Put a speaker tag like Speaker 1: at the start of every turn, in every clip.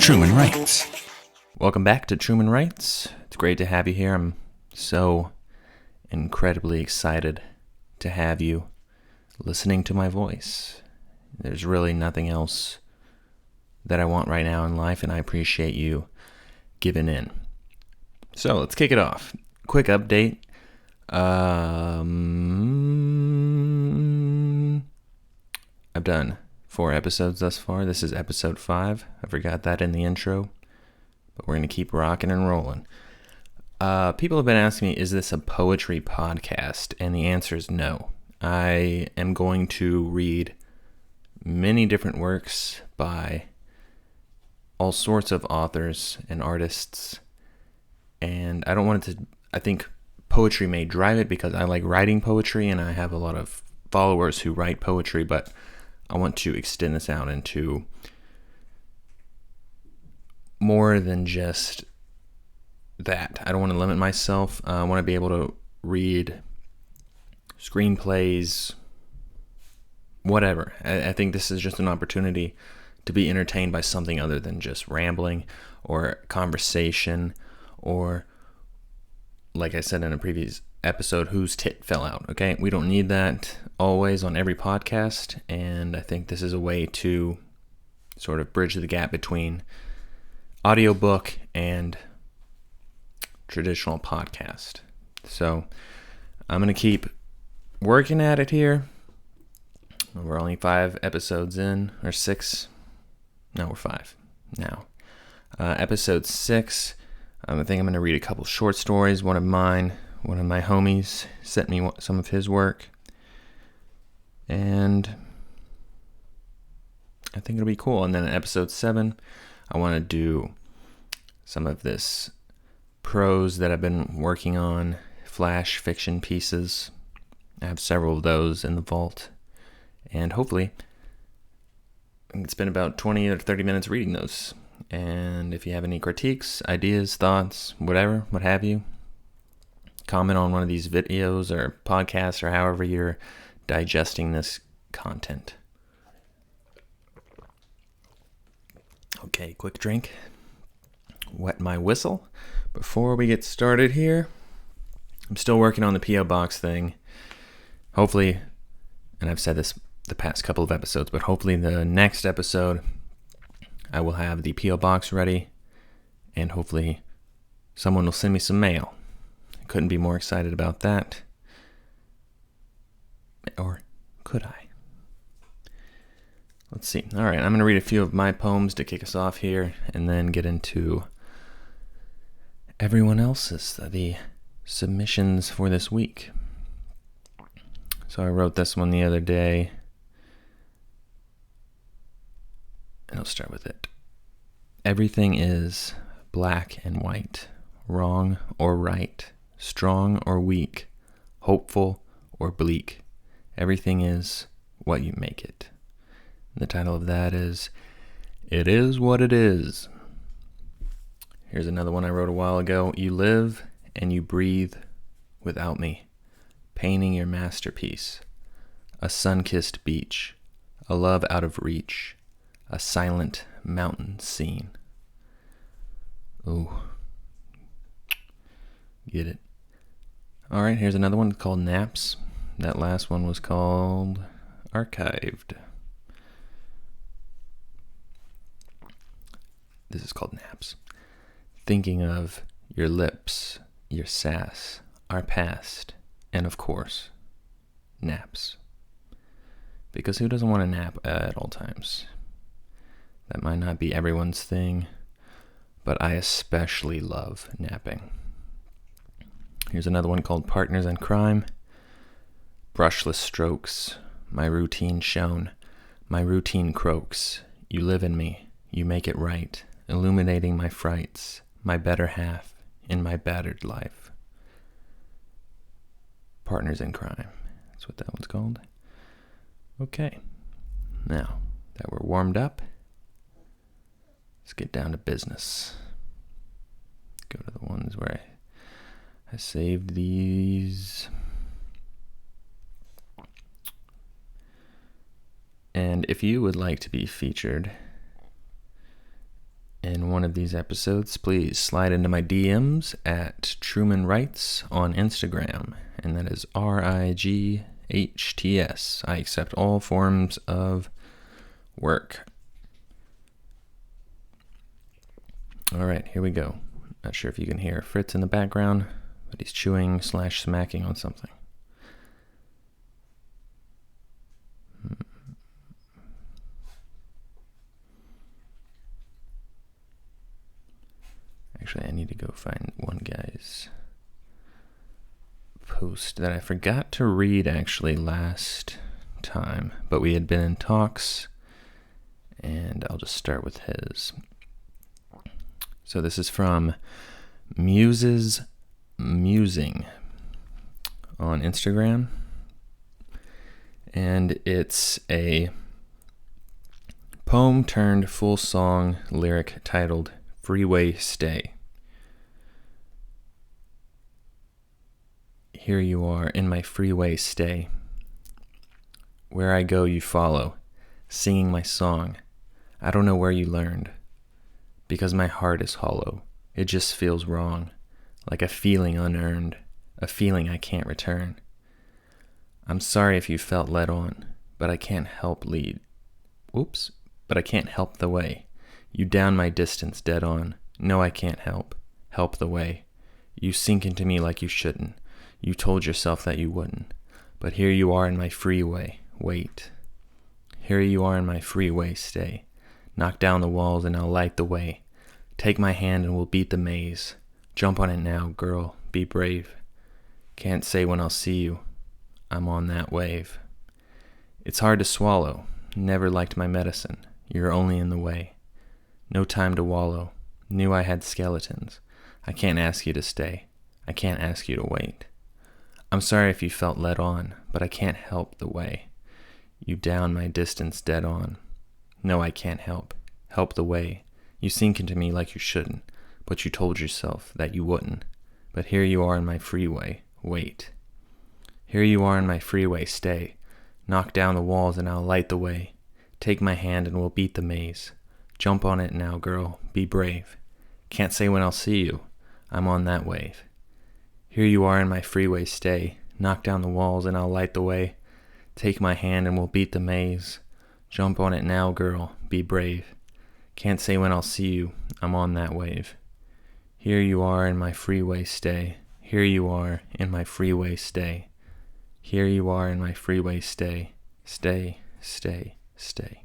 Speaker 1: Truman Writes.
Speaker 2: Welcome back to Truman Writes. It's great to have you here. I'm so incredibly excited to have you listening to my voice. There's really nothing else that I want right now in life, and I appreciate you giving in. So let's kick it off. Quick update. I've done 4 episodes thus far. This is episode 5. I forgot that in the intro, but we're going to keep rocking and rolling. People have been asking me, is this a poetry podcast? And the answer is no. I am going to read many different works by all sorts of authors and artists. And I don't want it to, I think poetry may drive it because I like writing poetry and I have a lot of followers who write poetry, but I want to extend this out into more than just that. I don't want to limit myself. I want to be able to read screenplays, whatever. I think this is just an opportunity to be entertained by something other than just rambling or conversation or, like I said in a previous episode, whose tit fell out, okay? We don't need that always on every podcast, and I think this is a way to sort of bridge the gap between audiobook and traditional podcast. So I'm going to keep working at it here. We're only 5 episodes in, or 6. No, we're 5 now. Episode 6, I think I'm going to read a couple short stories. One of my homies sent me some of his work, and I think it'll be cool. And then in episode 7, I want to do some of this prose that I've been working on, flash fiction pieces. I have several of those in the vault, and hopefully I can spend about 20 or 30 minutes reading those. And if you have any critiques, ideas, thoughts, whatever, what have you, comment on one of these videos or podcasts or however you're digesting this content. Okay, quick drink. Wet my whistle. Before we get started here, I'm still working on the P.O. Box thing. Hopefully, and I've said this the past couple of episodes, but hopefully the next episode I will have the P.O. Box ready, and hopefully someone will send me some mail. I couldn't be more excited about that. Or could I? Let's see. All right, I'm going to read a few of my poems to kick us off here, and then get into everyone else's, the submissions for this week. So I wrote this one the other day, and I'll start with it. Everything is black and white, wrong or right, strong or weak, hopeful or bleak. Everything is what you make it. And the title of that is, It Is What It Is. Here's another one I wrote a while ago. You live and you breathe without me, painting your masterpiece. A sun-kissed beach, a love out of reach, a silent mountain scene. Ooh. Get it. All right, here's another one called Naps. That last one was called Archived. This is called Naps. Thinking of your lips, your sass, our past, and of course, naps. Because who doesn't want to nap at all times? That might not be everyone's thing, but I especially love napping. Here's another one called Partners in Crime. Brushless strokes, my routine shown, my routine croaks. You live in me, you make it right, illuminating my frights, my better half in my battered life. Partners in Crime, that's what that one's called. Okay, now that we're warmed up, let's get down to business. Go to the ones where I saved these. And if you would like to be featured in one of these episodes, please slide into my DMs at Truman Writes on Instagram, and that is RIGHTS. I accept all forms of work. All right, here we go. Not sure if you can hear Fritz in the background, but he's chewing/smacking on something. Actually, I need to go find one guy's post that I forgot to read actually last time, but we had been in talks, and I'll just start with his. So this is from Muses Musing on Instagram, and it's a poem turned full song lyric titled Freeway Stay. Here you are in my freeway stay. Where I go you follow, singing my song. I don't know where you learned, because my heart is hollow. It just feels wrong, like a feeling unearned, a feeling I can't return. I'm sorry if you felt led on, but I can't help but I can't help the way. You down my distance dead on. No, I can't help the way. You sink into me like you shouldn't. You told yourself that you wouldn't. But here you are in my freeway, wait. Here you are in my freeway stay. Knock down the walls and I'll light the way. Take my hand and we'll beat the maze. Jump on it now, girl, be brave. Can't say when I'll see you. I'm on that wave. It's hard to swallow. Never liked my medicine. You're only in the way. No time to wallow. Knew I had skeletons. I can't ask you to stay. I can't ask you to wait. I'm sorry if you felt led on, but I can't help the way. You down my distance dead on. No, I can't help the way. You sink into me like you shouldn't, but you told yourself that you wouldn't. But here you are in my freeway, wait. Here you are in my freeway, stay. Knock down the walls and I'll light the way. Take my hand and we'll beat the maze. Jump on it now, girl, be brave. Can't say when I'll see you. I'm on that wave. Here you are in my freeway, stay. Knock down the walls and I'll light the way. Take my hand and we'll beat the maze. Jump on it now, girl, be brave. Can't say when I'll see you. I'm on that wave. Here you are in my freeway, stay. Here you are in my freeway, stay. Here you are in my freeway, stay. Stay, stay, stay.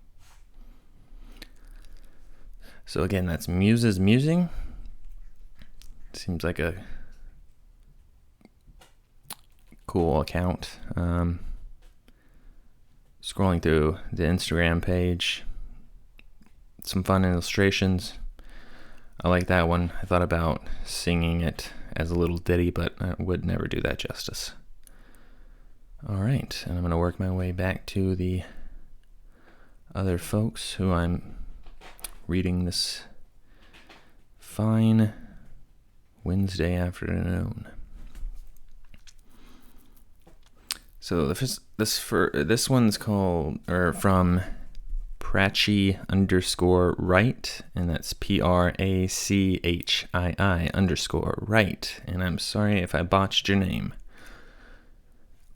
Speaker 2: So again, that's Muses Musing. Seems like a cool account. Scrolling through the Instagram page, some fun illustrations. I like that one. I thought about singing it as a little ditty, but I would never do that justice. All right, and I'm going to work my way back to the other folks who I'm reading this fine Wednesday afternoon. So this one's called, or from Prachi_Wright, and that's PRACHII_Wright, and I'm sorry if I botched your name.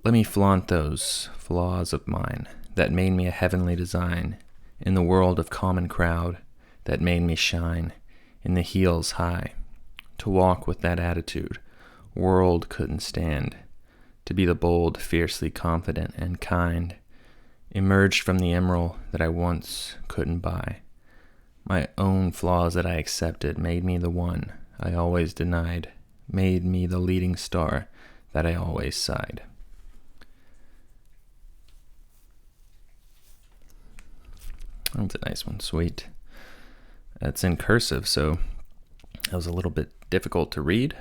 Speaker 2: Let me flaunt those flaws of mine that made me a heavenly design in the world of common crowd that made me shine in the heels high. To walk with that attitude world couldn't stand. To be the bold, fiercely confident and kind. Emerged from the emerald that I once couldn't buy. My own flaws that I accepted made me the one I always denied. Made me the leading star that I always sighed. That's a nice one, sweet. It's in cursive, so that was a little bit difficult to read,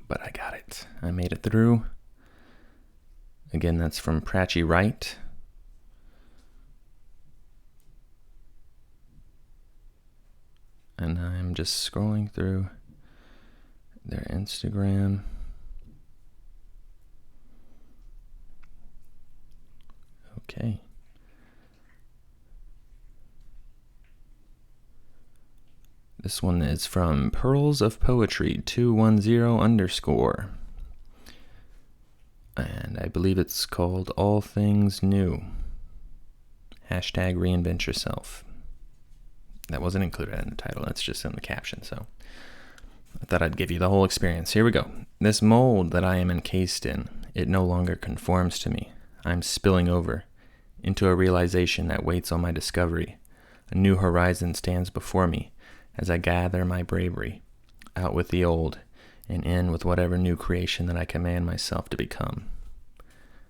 Speaker 2: but I got it. I made it through. Again, that's from Prachi Wright. And I'm just scrolling through their Instagram. Okay. This one is from Pearls of Poetry 210_. And I believe it's called All Things New. Hashtag reinvent yourself. That wasn't included in the title, that's just in the caption, so I thought I'd give you the whole experience. Here we go. This mold that I am encased in, it no longer conforms to me. I'm spilling over into a realization that waits on my discovery. A new horizon stands before me as I gather my bravery, out with the old and in with whatever new creation that I command myself to become.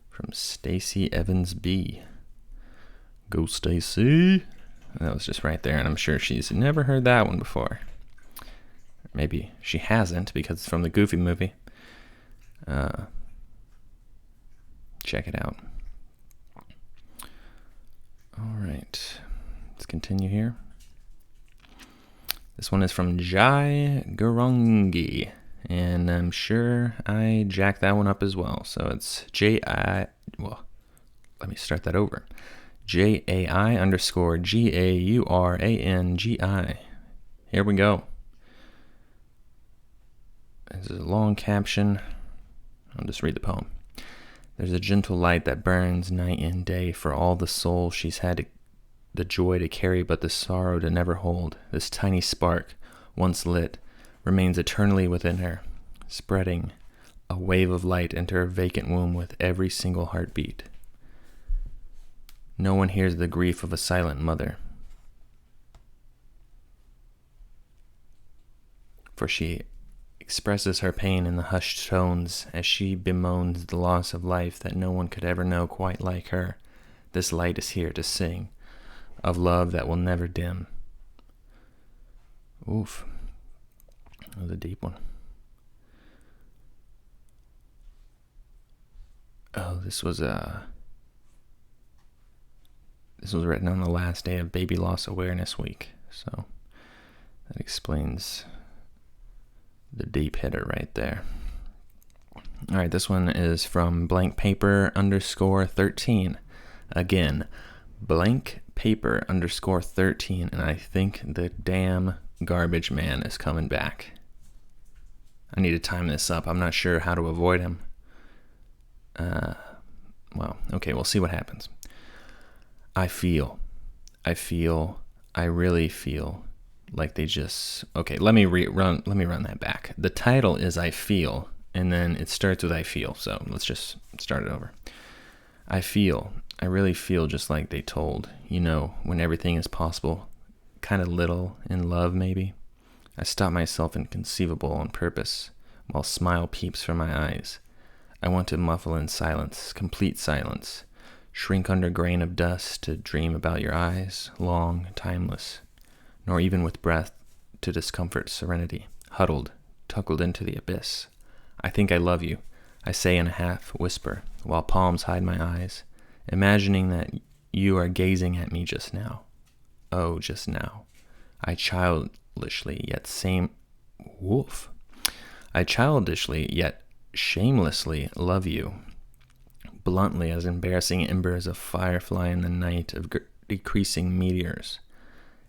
Speaker 2: From Stacey Evans B. Go Stacey. That was just right there, and I'm sure she's never heard that one before. Maybe she hasn't because it's from the Goofy movie. Check it out. All right, let's continue here. This one is from Jai Garungi, and I'm sure I jacked that one up as well. So it's let me start that over. JAI_GAURANGI. Here we go. This is a long caption. I'll just read the poem. There's a gentle light that burns night and day for all the soul she's had the joy to carry but the sorrow to never hold. This tiny spark, once lit, remains eternally within her, spreading a wave of light into her vacant womb with every single heartbeat. No one hears the grief of a silent mother, for she expresses her pain in the hushed tones as she bemoans the loss of life that no one could ever know quite like her. This light is here to sing of love that will never dim. Oof. That was a deep one. Oh, this was written on the last day of Baby Loss Awareness Week, so that explains the deep hitter right there. All right, this one is from blankpaper_13. Again, blankpaper_13, and I think the damn garbage man is coming back. I need to time this up. I'm not sure how to avoid him. Okay, we'll see what happens. I really feel like they just... Okay, let me run that back. The title is I Feel, and then it starts with I Feel, so let's just start it over. I really feel just like they told, when everything is possible, kind of little in love maybe. I stop myself inconceivable on purpose, while smile peeps from my eyes. I want to muffle in silence, complete silence, shrink under grain of dust to dream about your eyes, long, timeless, nor even with breath to discomfort serenity, huddled, tuckled into the abyss. I think I love you, I say in a half whisper, while palms hide my eyes, imagining that you are gazing at me just now. Oh, just now. I childishly yet shamelessly love you, bluntly as embarrassing embers of firefly in the night of decreasing meteors,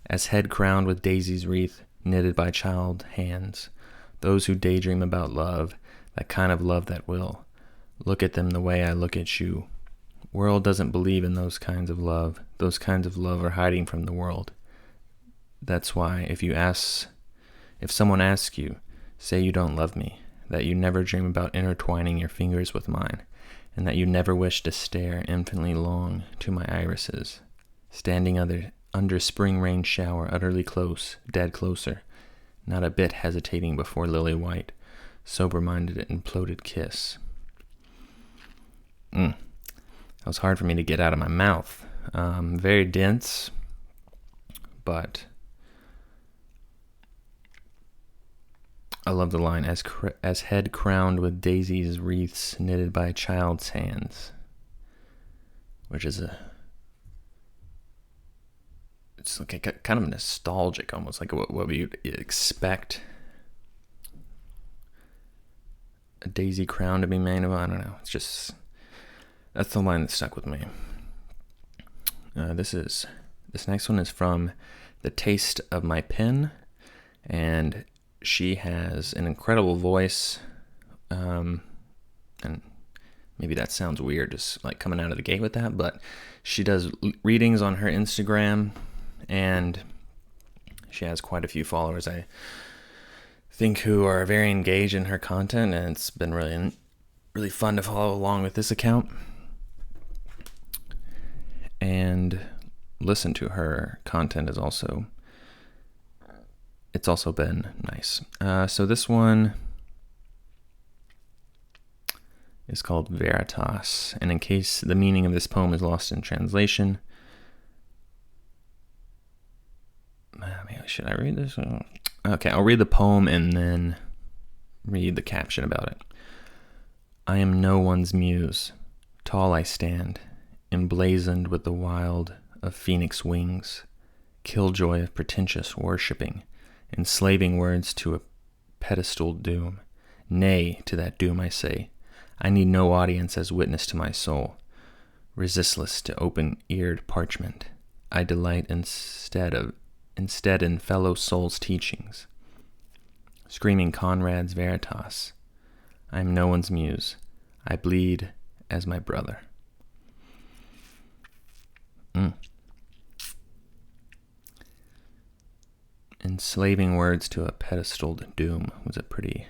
Speaker 2: as head crowned with daisies wreath knitted by child hands, those who daydream about love, that kind of love that will. Look at them the way I look at you. World doesn't believe in those kinds of love. Those kinds of love are hiding from the world. That's why if someone asks you, say you don't love me, that you never dream about intertwining your fingers with mine, and that you never wish to stare infinitely long to my irises, standing under spring rain shower, utterly close, dead closer, not a bit hesitating before lily white, sober-minded imploded kiss. That was hard for me to get out of my mouth. Very dense, but I love the line, as head crowned with daisies wreaths knitted by a child's hands, which is it's like a kind of nostalgic, almost like what you'd expect a daisy crown to be made of. I don't know. It's just, that's the line that stuck with me. This next one is from The Taste of My Pen, And she has an incredible voice. And maybe that sounds weird, just like coming out of the gate with that, but she does readings on her Instagram, and she has quite a few followers, I think, who are very engaged in her content, and it's been really fun to follow along with this account and listen to her content. It's also been nice. So this one is called Veritas, and in case the meaning of this poem is lost in translation, should I read this? Okay, I'll read the poem and then read the caption about it. I am no one's muse. Tall I stand, emblazoned with the wild of phoenix wings, killjoy of pretentious worshipping, enslaving words to a pedestaled doom. Nay to that doom I say. I need no audience as witness to my soul. Resistless to open-eared parchment, I delight instead in fellow souls' teachings. Screaming Conrad's Veritas, I am no one's muse. I bleed as my brother. Enslaving words to a pedestaled doom was a pretty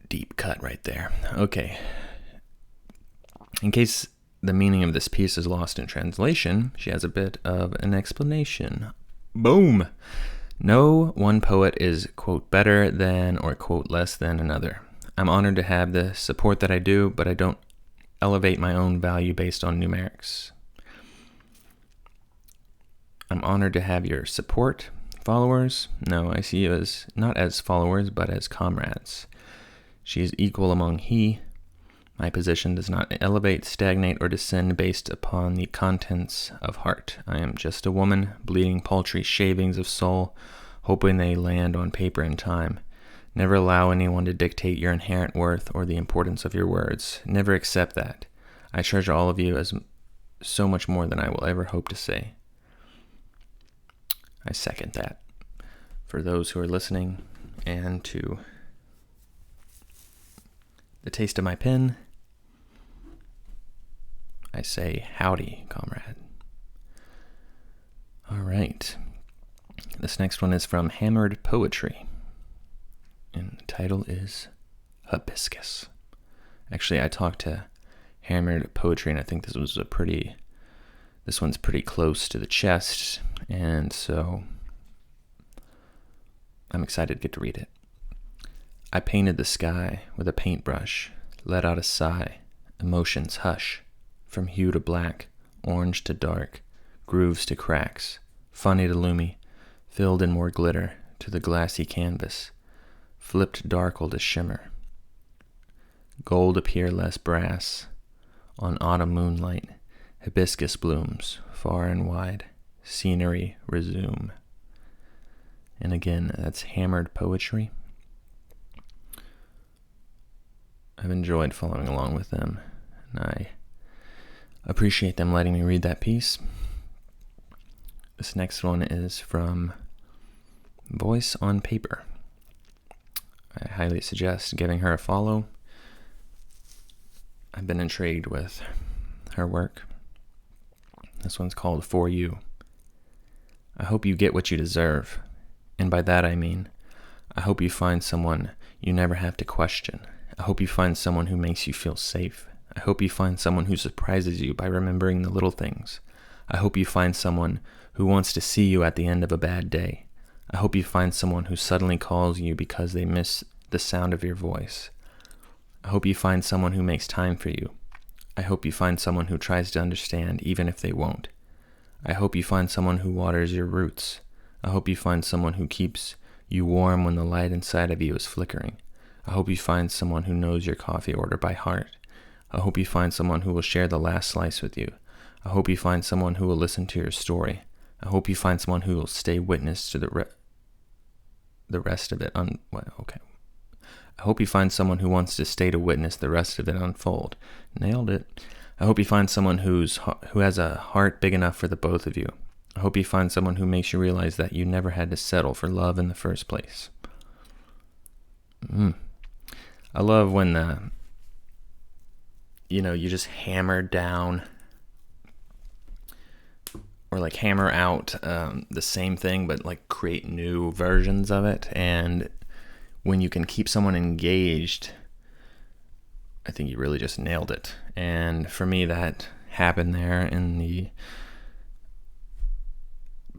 Speaker 2: deep cut right there. Okay. In case the meaning of this piece is lost in translation, she has a bit of an explanation. Boom! No one poet is, quote, better than or, quote, less than another. I'm honored to have the support that I do, but I don't elevate my own value based on numerics. I'm honored to have your support, followers. No, I see you as not as followers, but as comrades. She is equal among he. My position does not elevate, stagnate, or descend based upon the contents of heart. I am just a woman, bleeding paltry shavings of soul, hoping they land on paper in time. Never allow anyone to dictate your inherent worth or the importance of your words. Never accept that. I treasure all of you as so much more than I will ever hope to say. I second that. For those who are listening, and to the taste of my pen, I say, howdy, comrade. All right. This next one is from Hammered Poetry, and the title is Hibiscus. Actually, I talked to Hammered Poetry, and I think this one's pretty close to the chest, and so I'm excited to get to read it. I painted the sky with a paintbrush, let out a sigh, emotions hush, from hue to black, orange to dark, grooves to cracks, funny to loomy, filled in more glitter to the glassy canvas, flipped darkle to shimmer. Gold appear less brass, on autumn moonlight, hibiscus blooms, far and wide, scenery resume. And again, that's Hammered Poetry. I've enjoyed following along with them, and I appreciate them letting me read that piece. This next one is from Voice on Paper. I highly suggest giving her a follow. I've been intrigued with her work. This one's called For You. I hope you get what you deserve, and by that I mean, I hope you find someone you never have to question. I hope you find someone who makes you feel safe. I hope you find someone who surprises you by remembering the little things. I hope you find someone who wants to see you at the end of a bad day. I hope you find someone who suddenly calls you because they miss the sound of your voice. I hope you find someone who makes time for you. I hope you find someone who tries to understand even if they won't. I hope you find someone who waters your roots. I hope you find someone who keeps you warm when the light inside of you is flickering. I hope you find someone who knows your coffee order by heart. I hope you find someone who will share the last slice with you. I hope you find someone who will listen to your story. I hope you find someone who will stay witness to the rest of it. I hope you find someone who wants to stay to witness the rest of it unfold. Nailed it. I hope you find someone who has a heart big enough for the both of you. I hope you find someone who makes you realize that you never had to settle for love in the first place. I love when you just hammer down or like hammer out the same thing, but like create new versions of it. And when you can keep someone engaged, I think you really just nailed it. And for me, that happened there in the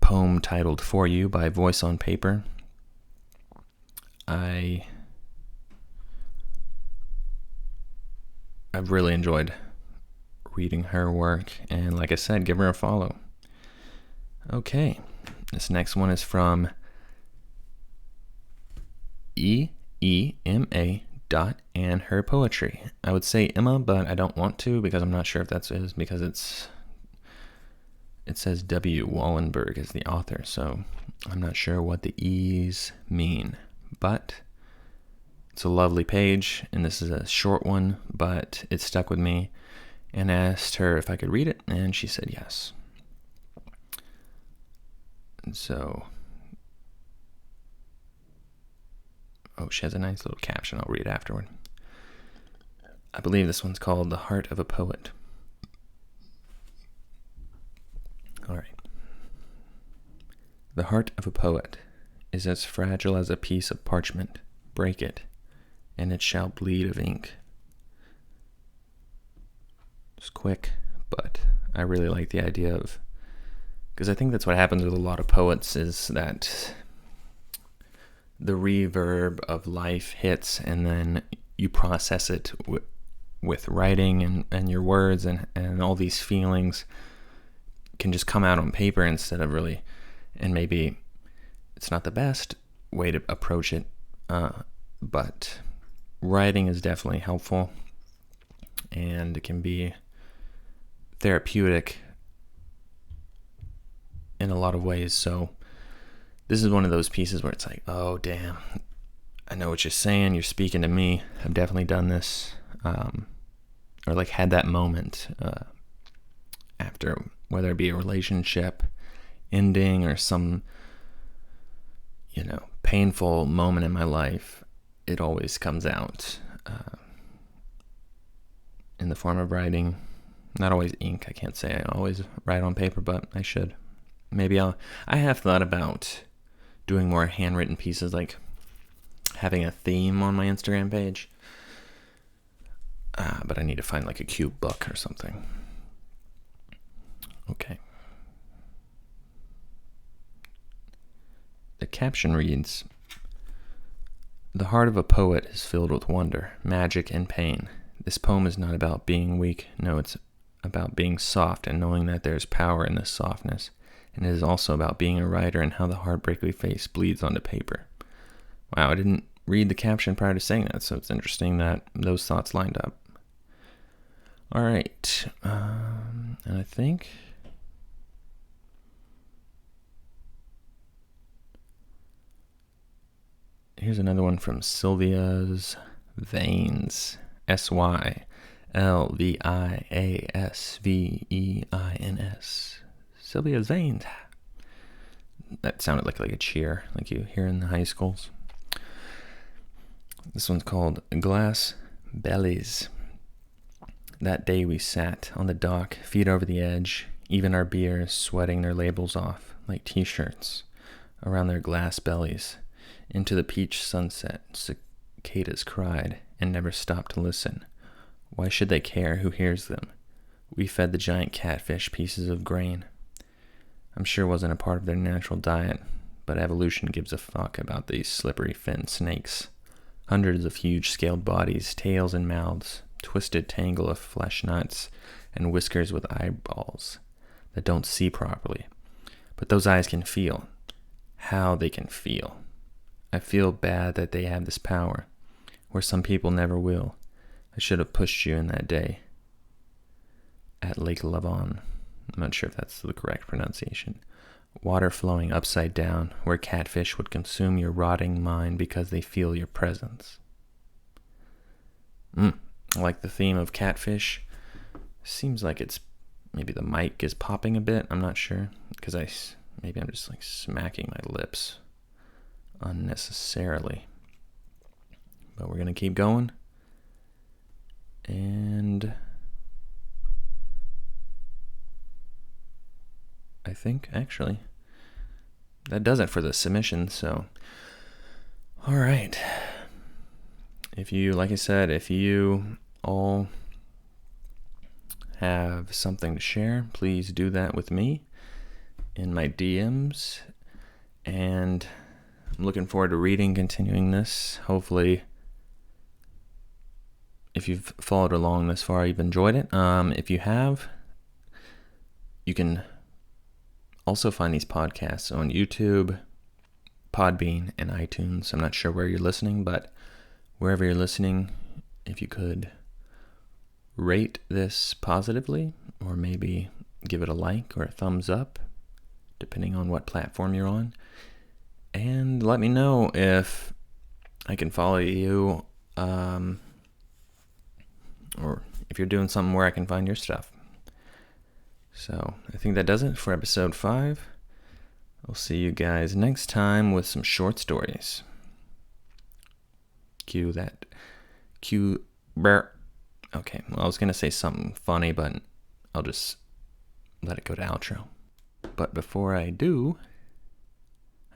Speaker 2: poem titled For You by Voice on Paper. I've really enjoyed reading her work, and like I said, give her a follow. Okay, this next one is from EEMA and her poetry. I would say Emma, but I don't want to because I'm not sure if that's is because it says W. Wallenberg is the author, so I'm not sure what the E's mean. But it's a lovely page, and this is a short one, but it stuck with me, and I asked her if I could read it, and she said yes. And so, she has a nice little caption I'll read afterward. I believe this one's called The Heart of a Poet. All right. The heart of a poet is as fragile as a piece of parchment. Break it, and it shall bleed of ink. It's quick, but I really like the idea of, because I think that's what happens with a lot of poets, is that the reverb of life hits, and then you process it with writing and your words, and all these feelings can just come out on paper instead of really, and maybe it's not the best way to approach it, but writing is definitely helpful, and it can be therapeutic in a lot of ways. So this is one of those pieces where it's like, oh damn, I know what you're saying, you're speaking to me. I've definitely done this, or like had that moment after, whether it be a relationship ending or some painful moment in my life. It always comes out in the form of writing. Not always ink. I can't say I always write on paper, but I should. Maybe I have thought about doing more handwritten pieces, like having a theme on my Instagram page. But I need to find like a cute book or something. Okay. The caption reads, "The heart of a poet is filled with wonder, magic, and pain. This poem is not about being weak. No, it's about being soft and knowing that there's power in this softness. And it is also about being a writer and how the heartbreakly face bleeds onto paper." Wow, I didn't read the caption prior to saying that, so it's interesting that those thoughts lined up. All right, and I think here's another one from Sylvia's Veins, SYLVIASVEINS. Sylvia's Veins. That sounded like a cheer, like you hear in the high schools. This one's called Glass Bellies. That day we sat on the dock, feet over the edge, even our beers sweating their labels off like t-shirts around their glass bellies. Into the peach sunset, cicadas cried and never stopped to listen. Why should they care who hears them? We fed the giant catfish pieces of grain. I'm sure it wasn't a part of their natural diet, but evolution gives a fuck about these slippery fin snakes. Hundreds of huge scaled bodies, tails and mouths, twisted tangle of flesh nuts, and whiskers with eyeballs that don't see properly. But those eyes can feel. How they can feel. I feel bad that they have this power, where some people never will. I should have pushed you in that day. At Lake Lavon. I'm not sure if that's the correct pronunciation. Water flowing upside down, where catfish would consume your rotting mind because they feel your presence. I like the theme of catfish. Seems like it's maybe the mic is popping a bit. I'm not sure, because maybe I'm just like smacking my lips unnecessarily. But we're going to keep going. And I think, actually, that does it for the submission. So, all right. Like I said, if you all have something to share, please do that with me in my DMs. And I'm looking forward to continuing this. Hopefully, if you've followed along this far, you've enjoyed it. If you have, you can also find these podcasts on YouTube, Podbean, and iTunes. I'm not sure where you're listening, but wherever you're listening, if you could rate this positively, or maybe give it a like or a thumbs up, depending on what platform you're on. And let me know if I can follow you, or if you're doing something where I can find your stuff. So I think that does it for episode 5. I'll see you guys next time with some short stories. Okay, well, I was going to say something funny, but I'll just let it go to outro. But before I do,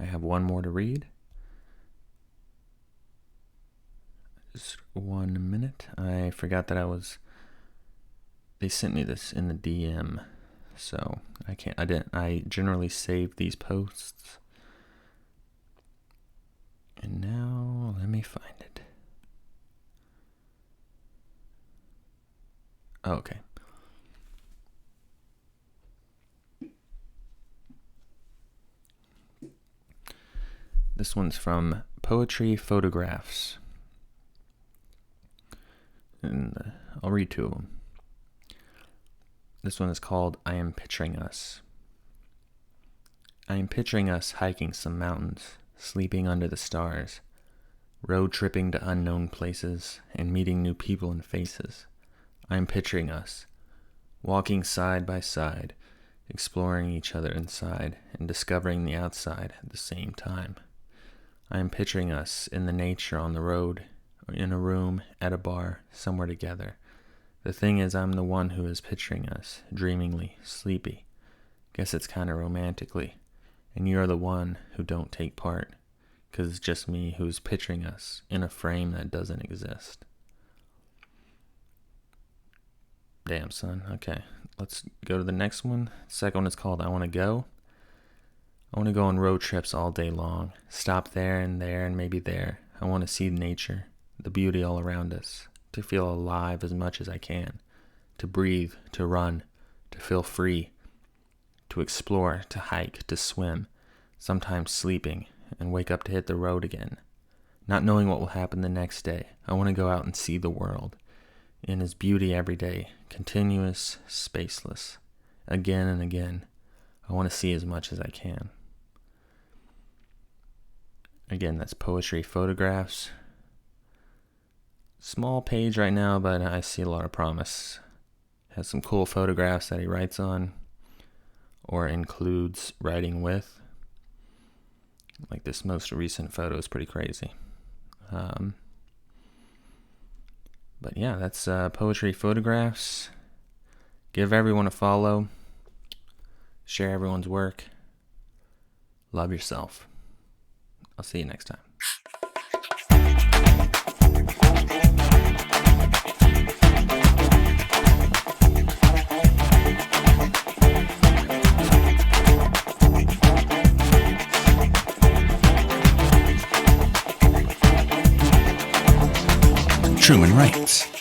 Speaker 2: I have one more to read. Just 1 minute. I forgot that they sent me this in the DM, so I generally save these posts. And now, let me find it. Okay. This one's from Poetry Photographs. And I'll read 2 of them. This one is called I Am Picturing Us. I am picturing us hiking some mountains, sleeping under the stars, road tripping to unknown places, and meeting new people and faces. I am picturing us, walking side by side, exploring each other inside, and discovering the outside at the same time. I am picturing us in the nature, on the road, or in a room, at a bar, somewhere together. The thing is, I'm the one who is picturing us, dreamingly, sleepy. Guess it's kind of romantically. And you're the one who don't take part, 'cause it's just me who's picturing us in a frame that doesn't exist. Damn, son. Okay, let's go to the next one. Second one is called I Want to Go. I want to go on road trips all day long. Stop there and maybe there. I want to see nature, the beauty all around us, to feel alive as much as I can, to breathe, to run, to feel free, to explore, to hike, to swim, sometimes sleeping, and wake up to hit the road again. Not knowing what will happen the next day, I want to go out and see the world in its beauty every day, continuous, spaceless, again and again. I want to see as much as I can. Again, that's Poetry Photographs. Small page right now, but I see a lot of promise. Has some cool photographs that he writes on, or includes writing with. Like this most recent photo is pretty crazy. But yeah, that's Poetry Photographs. Give everyone a follow. Share everyone's work. Love yourself. I'll see you next time.
Speaker 1: Truman writes.